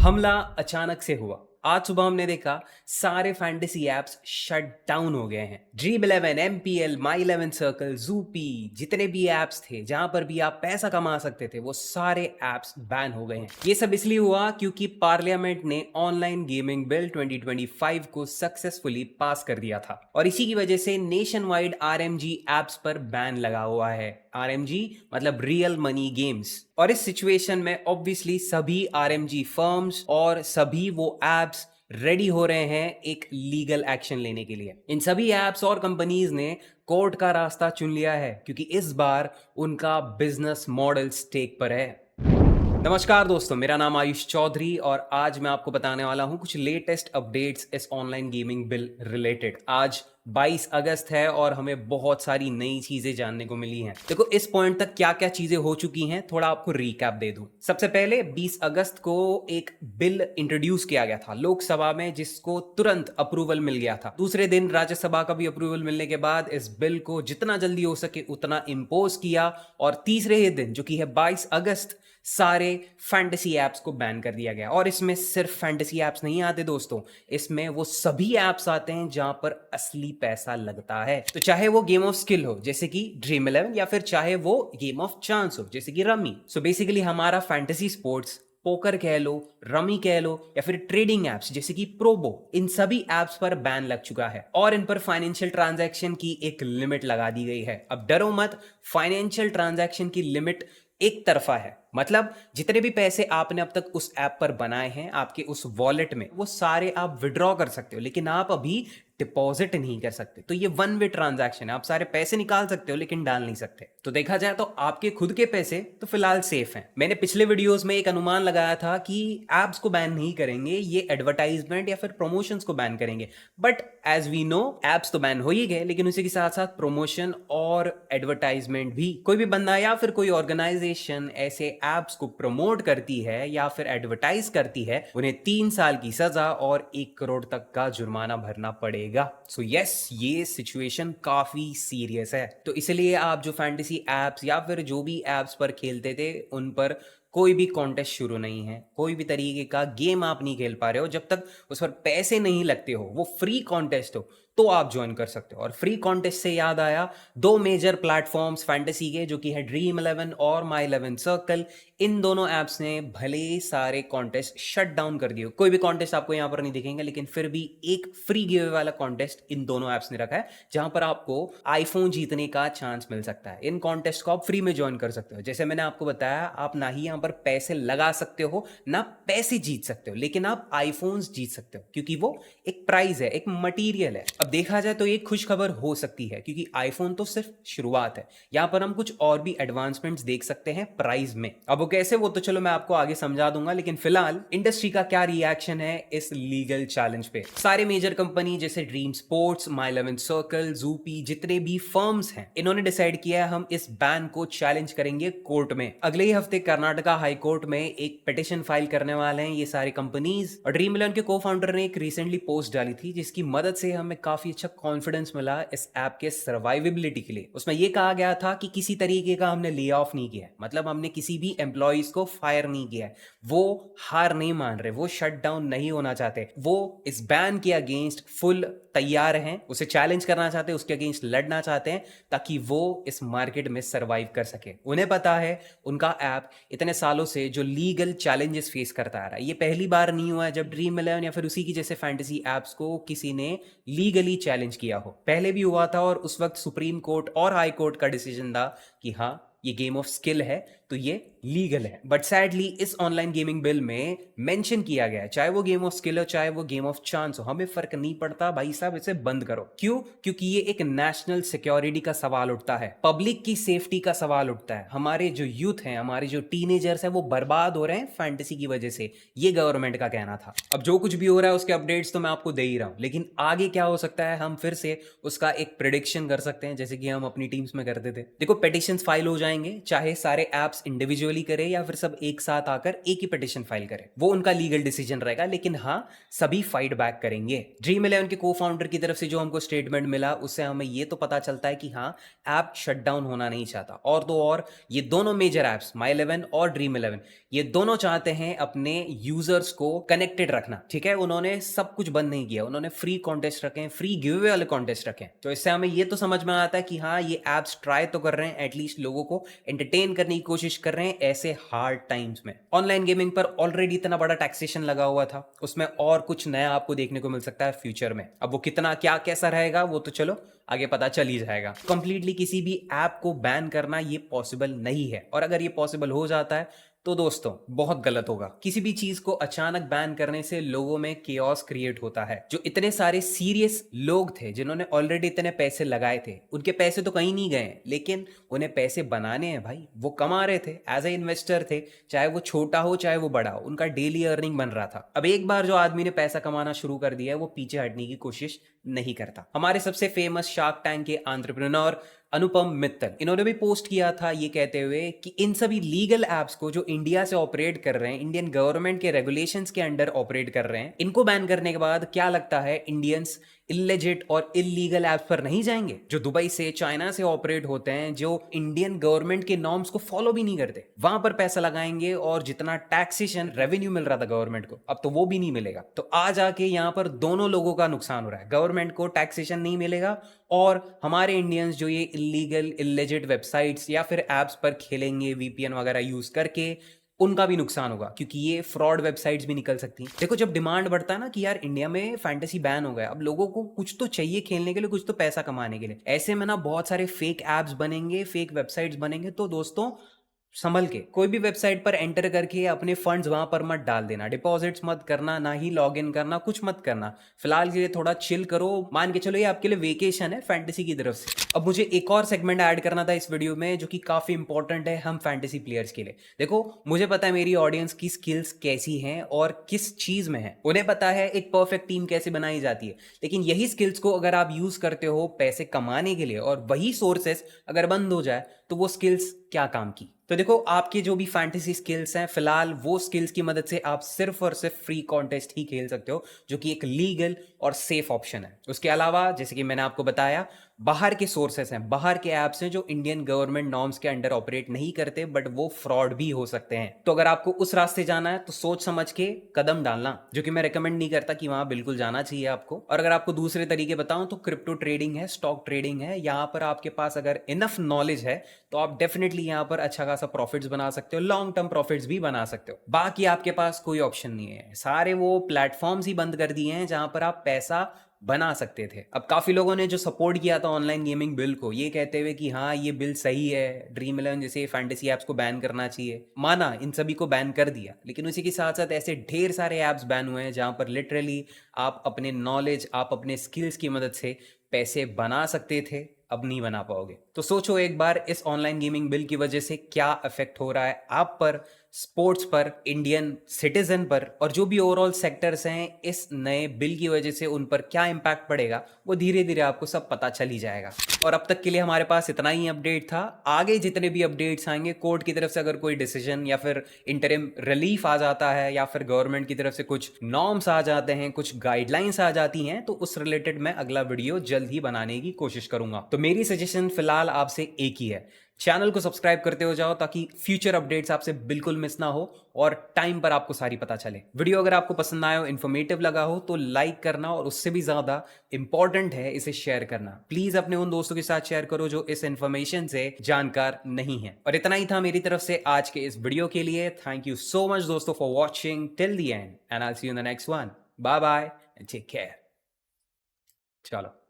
हमला अचानक से हुआ। आज सुबह हमने देखा सारे फैंटेसी एप्स शट डाउन हो गए हैं। ड्रीम 11, एमपीएल, माई 11 सर्कल, जूपी, जितने भी एप्स थे जहां पर भी आप पैसा कमा सकते थे वो सारे एप्स बैन हो गए हैं। ये सब इसलिए हुआ क्योंकि पार्लियामेंट ने ऑनलाइन गेमिंग बिल 2025 को सक्सेसफुली पास कर दिया था और इसी की वजह से नेशन वाइड आरएमजी एप्स पर बैन लगा हुआ है। आरएमजी मतलब रियल मनी गेम्स। और इस सिचुएशन में ऑब्वियसली सभी आरएमजी फर्म्स और सभी वो एप्स रेडी हो रहे हैं एक लीगल एक्शन लेने के लिए। इन सभी एप्स और कंपनीज ने कोर्ट का रास्ता चुन लिया है क्योंकि इस बार उनका बिजनेस मॉडल स्टेक पर है। नमस्कार दोस्तों, मेरा नाम आयुष चौधरी और आज मैं आपको बताने वाला हूं कुछ लेटेस्ट अपडेट्स इस ऑनलाइन गेमिंग बिल रिलेटेड। आज 22 अगस्त है और हमें बहुत सारी नई चीजें जानने को मिली हैं। देखो, इस पॉइंट तक क्या क्या चीजें हो चुकी हैं थोड़ा आपको रिकैप दे दूं। सबसे पहले 20 अगस्त को एक बिल इंट्रोड्यूस किया गया था लोकसभा में जिसको तुरंत अप्रूवल मिल गया था। दूसरे दिन राज्यसभा का भी अप्रूवल मिलने के बाद इस बिल को जितना जल्दी हो सके उतना इंपोज किया और तीसरे ही दिन जो कि है 22 अगस्त सारे फैंटेसी एप्स को बैन कर दिया गया। और इसमें सिर्फ फैंटेसी एप्स नहीं आते दोस्तों, इसमें वो सभी एप्स आते हैं जहां पर असली पैसा लगता है। तो चाहे वो गेम ऑफ स्किल हो जैसे कि ड्रीम 11 या फिर चाहे वो गेम ऑफ चांस हो जैसे कि रमी। सो बेसिकली हमारा फैंटेसी स्पोर्ट्स, पोकर कह लो, रमी कह लो या फिर ट्रेडिंग एप्स जैसे कि प्रोबो, इन सभी एप्स पर बैन लग चुका है और इन पर फाइनेंशियल ट्रांजैक्शन की एक लिमिट लगा दी गई है। अब डरो मत, फाइनेंशियल ट्रांजैक्शन की लिमिट एक तरफा है। मतलब जितने भी पैसे आपने अब तक उस ऐप पर बनाए हैं आपके उस वॉलेट में, वो सारे आप विड्रॉ कर सकते हो लेकिन आप अभी डिपॉजिट नहीं कर सकते। तो ये वन वे ट्रांजैक्शन है, आप सारे पैसे निकाल सकते हो लेकिन डाल नहीं सकते। तो देखा जाए तो आपके खुद के पैसे तो फिलहाल सेफ हैं। मैंने पिछले वीडियोस में एक अनुमान लगाया था कि एप्स को बैन नहीं करेंगे, ये एडवर्टाइजमेंट या फिर प्रमोशंस को बैन करेंगे। But as we know, apps तो बैन हो ही गए लेकिन उसी के साथ साथ प्रमोशन और एडवर्टाइजमेंट भी। कोई भी बंदा या फिर कोई ऑर्गेनाइजेशन ऐसे एप्स को प्रमोट करती है या फिर एडवर्टाइज करती है, उन्हें 3 साल की सजा और 1 करोड़ तक का जुर्माना भरना पड़ेगा। सो यस, ये सिचुएशन काफी सीरियस है। तो इसलिए आप जो फैंटेसी एप्स या फिर जो भी एप्स पर खेलते थे उन पर कोई भी कॉन्टेस्ट शुरू नहीं है, कोई भी तरीके का गेम आप नहीं खेल पा रहे हो जब तक उस पर पैसे नहीं लगते हो, वो फ्री कॉन्टेस्ट हो तो आप ज्वाइन कर सकते हो। और फ्री कॉन्टेस्ट से याद आया, 2 मेजर प्लेटफॉर्म्स फैंटेसी के जो कि है ड्रीम 11 और माई 11 सर्कल, इन दोनों एप्स ने भले सारे कॉन्टेस्ट शट डाउन कर दिए। कोई भी कॉन्टेस्ट आपको यहां पर नहीं दिखेंगे लेकिन फिर भी एक फ्री गिव वाला कॉन्टेस्ट इन दोनों एप्स ने रखा है जहां पर आपको आईफोन जीतने का चांस मिल सकता है। इन कॉन्टेस्ट को आप फ्री में ज्वाइन कर सकते हो। जैसे मैंने आपको बताया, आप ना ही यहां पर पैसे लगा सकते हो ना पैसे जीत सकते हो, लेकिन आप आईफोन्स जीत सकते हो क्योंकि वो एक प्राइज है, एक मटीरियल है। अब देखा जाए तो एक खुश खबर हो सकती है क्योंकि आईफोन तो सिर्फ शुरुआत है, यहां पर हम कुछ और भी एडवांसमेंट्स देख सकते हैं प्राइस में। अब वो कैसे, वो तो चलो मैं आपको आगे समझा दूंगा, लेकिन फिलहाल इंडस्ट्री का क्या रिएक्शन है इस लीगल चैलेंज पे। सारे मेजर कंपनी जैसे ड्रीम स्पोर्ट्स, माई 11 सर्कल, जूपी, जितने भी फर्म्स हैं, इन्होंने डिसाइड किया है हम इस बैन को चैलेंज करेंगे कोर्ट में। अगले ही हफ्ते कर्नाटका हाई कोर्ट में एक पिटिशन फाइल करने वाले हैं ये सारी कंपनीज। और ड्रीम 11 के को फाउंडर ने एक रिसेंटली पोस्ट डाली थी जिसकी मदद से हमें काफी अच्छा कॉन्फिडेंस मिला इस ऐप के सर्वाइवेबिलिटी के लिए। उसमें यह कहा गया था कि किसी तरीके का हमने ले ऑफ नहीं किया, मतलब हमने किसी भी एम्प्लॉइज को फायर नहीं किया। वो हार नहीं मान रहे, वो शट डाउन नहीं होना चाहते, वो इस बैन के अगेंस्ट फुल तैयार हैं, उसे चैलेंज करना चाहते हैं, उसके अगेंस्ट लड़ना चाहते हैं ताकि वो इस मार्केट में सरवाइव कर सके। उन्हें पता है उनका ऐप इतने सालों से जो लीगल चैलेंजेस फेस करता आ रहा है, ये पहली बार नहीं हुआ है जब ड्रीम 11 या फिर उसी की जैसे फैंटेसी एप्स को किसी ने लीगली चैलेंज किया हो। पहले भी हुआ था और उस वक्त सुप्रीम कोर्ट और हाई कोर्ट का डिसीजन था कि हाँ, ये गेम ऑफ स्किल है तो ये लीगल है। बट सैडली इस ऑनलाइन गेमिंग बिल में मेंशन किया गया है, चाहे वो गेम ऑफ स्किल हो चाहे वो गेम ऑफ चांस हो, हमें फर्क नहीं पड़ता भाई साहब, इसे बंद करो। क्यों? क्योंकि ये एक नेशनल सिक्योरिटी का सवाल उठता है, पब्लिक की सेफ्टी का सवाल उठता है। हमारे जो यूथ हैं, हमारे जो टीनेजर्स हैं, वो बर्बाद हो रहे हैं फैंटेसी की वजह से, ये गवर्नमेंट का कहना था। अब जो कुछ भी हो रहा है उसके अपडेट्स तो मैं आपको दे ही रहा हूं, लेकिन आगे क्या हो सकता है हम फिर से उसका एक प्रिडिक्शन कर सकते हैं जैसे कि हम अपनी टीम्स में करते थे। देखो, पिटिशंस फाइल हो जाएंगे, चाहे सारे ऐप ऐप्स इंडिविजुअली करे या फिर सब एक साथ आकर एक ही पिटिशन फाइल करे, वो उनका लीगल डिसीजन रहेगा। लेकिन हाँ, सभी फाइट बैक करेंगे। ड्रीम इलेवन के को फाउंडर की तरफ से जो हमको स्टेटमेंट मिला उससे हमें ये तो पता चलता है कि हाँ, ऐप शट डाउन होना नहीं चाहता। और तो और ये दोनों मेजर ऐप्स माई 11 और ड्रीम 11 ये दोनों चाहते हैं अपने यूजर्स को कनेक्टेड रखना। ठीक है, उन्होंने सब कुछ बंद नहीं किया, उन्होंने फ्री कॉन्टेस्ट रखे हैं, फ्री गिव अवे वाले कॉन्टेस्ट रखे हैं। तो इससे हमें ये तो समझ में आता है कि हाँ, ये एप्स ट्राई तो कर रहे हैं, एटलीस्ट लोगों को एंटरटेन करने की कोशिश कर रहे हैं ऐसे हार्ड टाइम्स में। ऑनलाइन गेमिंग पर ऑलरेडी इतना बड़ा टैक्सेशन लगा हुआ था, उसमें और कुछ नया आपको देखने को मिल सकता है फ्यूचर में। अब वो कितना क्या कैसा रहेगा वो तो चलो आगे पता चल ही जाएगा। कंप्लीटली किसी भी ऐप को बैन करना ये पॉसिबल नहीं है, और अगर ये पॉसिबल हो जाता है तो दोस्तों बहुत गलत होगा। किसी भी चीज को अचानक बैन करने से लोगों में केओस क्रिएट होता है। जो इतने सारे सीरियस लोग थे जिन्होंने ऑलरेडी इतने पैसे लगाए थे, उनके पैसे तो कहीं नहीं गए, लेकिन उन्हें पैसे बनाने हैं भाई, वो कमा रहे थे, एज ए इन्वेस्टर थे, चाहे वो छोटा हो चाहे वो बड़ा हो, उनका डेली अर्निंग बन रहा था। अब एक बार जो आदमी ने पैसा कमाना शुरू कर दिया है वो पीछे हटने की कोशिश नहीं करता। हमारे सबसे फेमस शार्क टैंक के एंटरप्रेन्योर अनुपम मित्तल, इन्होंने भी पोस्ट किया था ये कहते हुए कि इन सभी लीगल एप्स को जो इंडिया से ऑपरेट कर रहे हैं, इंडियन गवर्नमेंट के रेगुलेशंस के अंडर ऑपरेट कर रहे हैं, इनको बैन करने के बाद क्या लगता है इंडियंस इलेजिट और इलीगल एप्स पर नहीं जाएंगे? जो दुबई से चाइना से ऑपरेट होते हैं, जो इंडियन गवर्नमेंट के नॉर्म्स को फॉलो भी नहीं करते, वहां पर पैसा लगाएंगे और जितना टैक्सेशन रेवेन्यू मिल रहा था गवर्नमेंट को, अब तो वो भी नहीं मिलेगा। तो आज आके यहाँ पर दोनों लोगों का नुकसान हो रहा है। गवर्नमेंट को टैक्सेशन नहीं मिलेगा और हमारे इंडियंस जो ये इलीगल इलेजिट वेबसाइट्स या फिर एप्स पर खेलेंगे वीपीएन वगैरह यूज करके, उनका भी नुकसान होगा, क्योंकि ये फ्रॉड वेबसाइट्स भी निकल सकती हैं। देखो, जब डिमांड बढ़ता है ना कि यार इंडिया में फैंटेसी बैन हो गया, अब लोगों को कुछ तो चाहिए खेलने के लिए, कुछ तो पैसा कमाने के लिए, ऐसे में ना बहुत सारे फेक एप्स बनेंगे, फेक वेबसाइट्स बनेंगे। तो दोस्तों संभल के कोई भी वेबसाइट पर एंटर करके अपने फंड्स वहां पर मत डाल देना, डिपॉजिट्स मत करना, ना ही लॉग इन करना, कुछ मत करना। फिलहाल के लिए थोड़ा चिल करो, मान के चलो ये आपके लिए वेकेशन है फैंटेसी की तरफ से। अब मुझे एक और सेगमेंट ऐड करना था इस वीडियो में जो कि काफी इंपॉर्टेंट है हम फैंटेसी प्लेयर्स के लिए। देखो, मुझे पता है मेरी ऑडियंस की स्किल्स कैसी हैं और किस चीज में है, उन्हें पता है एक परफेक्ट टीम कैसे बनाई जाती है। लेकिन यही स्किल्स को अगर आप यूज करते हो पैसे कमाने के लिए, और वही सोर्सेस अगर बंद हो जाए तो वो स्किल्स क्या काम की? तो देखो, आपके जो भी फैंटेसी स्किल्स हैं, फिलहाल वो स्किल्स की मदद से आप सिर्फ और सिर्फ फ्री कॉन्टेस्ट ही खेल सकते हो, जो कि एक लीगल और सेफ ऑप्शन है। उसके अलावा जैसे कि मैंने आपको बताया, बाहर के सोर्सेस हैं, बाहर के ऐप्स हैं जो इंडियन गवर्नमेंट नॉर्म्स के अंडर ऑपरेट नहीं करते, बट वो फ्रॉड भी हो सकते हैं। तो अगर आपको उस रास्ते जाना है तो सोच समझ के कदम डालना, जो कि मैं रेकमेंड नहीं करता कि वहां बिल्कुल जाना चाहिए आपको। और अगर आपको दूसरे तरीके बताऊं तो क्रिप्टो ट्रेडिंग है, स्टॉक ट्रेडिंग है, यहाँ पर आपके पास अगर इनफ नॉलेज है तो आप डेफिनेटली यहाँ पर अच्छा खासा प्रॉफिट्स बना सकते हो, लॉन्ग टर्म प्रॉफिट्स भी बना सकते हो। बाकी आपके पास कोई ऑप्शन नहीं है, सारे वो प्लेटफॉर्म्स ही बंद कर दिए हैं जहां पर आप पैसा बना सकते थे। अब काफी लोगों ने जो सपोर्ट किया था ऑनलाइन गेमिंग बिल को, ये कहते हुए कि हाँ ये बिल सही है, ड्रीम 11 जैसे फैंटेसी ऐप्स को बैन करना चाहिए, माना इन सभी को बैन कर दिया, लेकिन उसी के साथ साथ ऐसे ढेर सारे ऐप्स बैन हुए हैं जहां पर लिटरली आप अपने नॉलेज, आप अपने स्किल्स की मदद से पैसे बना सकते थे, अब नहीं बना पाओगे। तो सोचो एक बार, इस ऑनलाइन गेमिंग बिल की वजह से क्या इफेक्ट हो रहा है आप पर, स्पोर्ट्स पर, इंडियन सिटीजन पर, और जो भी ओवरऑल सेक्टर्स हैं इस नए बिल की वजह से उन पर क्या इंपैक्ट पड़ेगा, वो धीरे धीरे आपको सब पता चल ही जाएगा। और अब तक के लिए हमारे पास इतना ही अपडेट था। आगे जितने भी अपडेट्स आएंगे, कोर्ट की तरफ से अगर कोई डिसीजन या फिर इंटरिम रिलीफ आ जाता है, या फिर गवर्नमेंट की तरफ से कुछ नॉर्म्स आ जाते हैं, कुछ गाइडलाइंस आ जाती हैं, तो उस रिलेटेड मैं अगला वीडियो जल्द ही बनाने की कोशिश करूंगा। तो मेरी सजेशन फिलहाल आपसे एक ही है, चैनल को सब्सक्राइब करते हो जाओ ताकि फ्यूचर अपडेट्स आपसे बिल्कुल मिस ना हो और टाइम पर आपको सारी पता चले। वीडियो अगर आपको पसंद आया हो, इन्फॉर्मेटिव लगा हो, तो लाइक करना, और उससे भी ज्यादा इंपॉर्टेंट है इसे शेयर करना। प्लीज अपने उन दोस्तों के साथ शेयर करो जो इस इन्फॉर्मेशन से जानकार नहीं है। और इतना ही था मेरी तरफ से आज के इस वीडियो के लिए। थैंक यू सो मच दोस्तों for watching till the end, and I will see you in the next one. Bye bye and take care. चलो।